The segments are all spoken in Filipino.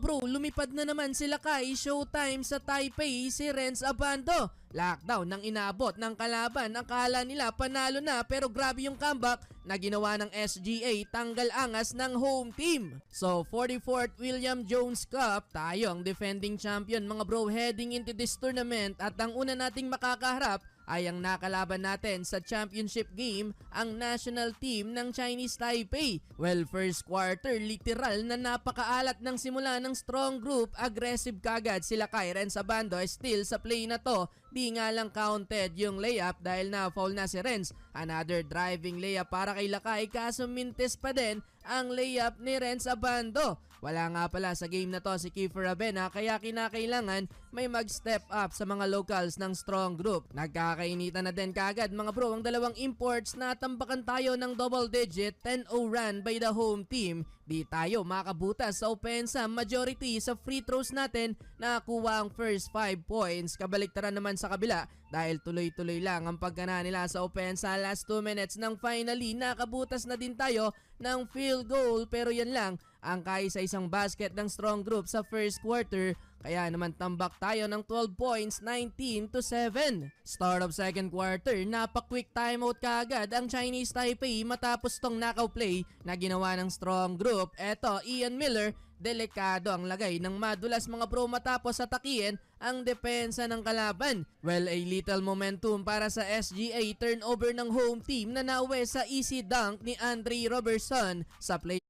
bro, lumipad na naman sila kay showtime sa Taipei si Renz Abando. Lockdown nang inabot ng kalaban. Akala nila panalo na pero grabe yung comeback na ginawa ng SGA, tanggal angas ng home team. So 44th William Jones Cup, tayo ang defending champion mga bro heading into this tournament at ang una nating makakaharap ay ang nakalaban natin sa championship game, ang national team ng Chinese Taipei. Well, first quarter, literal na napakaalat ng simula ng strong group, aggressive kagad sila kay Renz Abando. Still sa play na to, di nga lang counted yung layup dahil na-foul na si Renz. Another driving layup para kay Lakay kaso mintis pa din ang layup ni Renz Abando. Wala nga pala sa game na to si Kiefer Avena kaya kinakailangan may mag-step up sa mga locals ng strong group. Nagkakainitan na din kagad mga bro ang dalawang imports na tambakan tayo ng double digit 10-0 run by the home team. Di tayo makabutas sa opensa, majority sa free throws natin nakakuha ang first 5 points. Kabaliktaran naman sa kabila dahil tuloy-tuloy lang ang paggana nila sa opensa. Last 2 minutes nang finally nakabutas na din tayo ng field goal pero yan lang ang kaya sa isang basket ng strong group sa first quarter. Kaya naman tambak tayo ng 12 points, 19-7. Start of second quarter, napa-quick timeout kaagad ang Chinese Taipei matapos tong knockout play na ginawa ng strong group. Eto, Ian Miller, delikado ang lagay ng madulas mga bro matapos atakihin ang depensa ng kalaban. Well, a little momentum para sa SGA, turnover ng home team na nauwi sa easy dunk ni Andre Robertson sa play.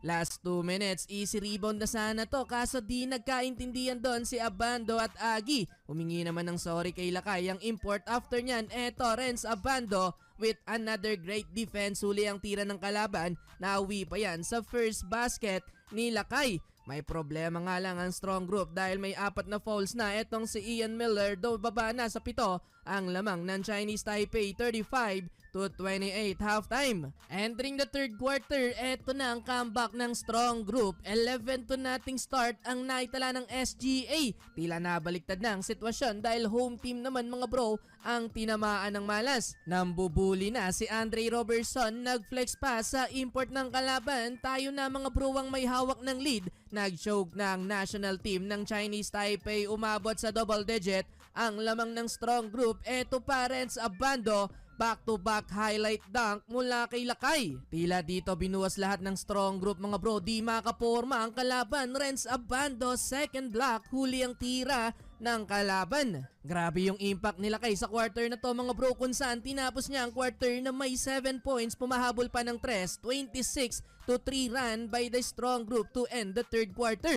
Last 2 minutes, easy rebound na sana to kaso di nagkaintindihan doon si Abando at Agi. Humingi naman ng sorry kay Lakay ang import. After nyan, eto Renz Abando with another great defense. Huli ang tira ng kalaban, nauwi pa yan sa first basket ni Lakay. May problema nga lang ang strong group dahil may 4 na fouls na. Etong si Ian Miller, do baba na sa 7 ang lamang ng Chinese Taipei, 35-28 halftime. Entering the third quarter, eto na ang comeback ng strong group. 11 to nothing start ang naitala ng SGA. Tila nabaliktad na ang sitwasyon dahil home team naman mga bro ang tinamaan ng malas. Nambubuli na si Andre Robertson, nag-flex pa sa import ng kalaban. Tayo na mga bro ang may hawak ng lead. Nag-choke na ang national team ng Chinese Taipei, umabot sa double digit ang lamang ng strong group. Eto pa Renz Abando, back-to-back highlight dunk mula kay Lakay. Tila dito binuwas lahat ng strong group mga bro, di makaporma ang kalaban. Renz Abando, second block, huli ang tira ng kalaban. Grabe yung impact ni Lakay sa quarter na to mga bro kung saan tinapos niya ang quarter na may 7 points, pumahabol pa ng 3, 26-3 run by the strong group to end the third quarter.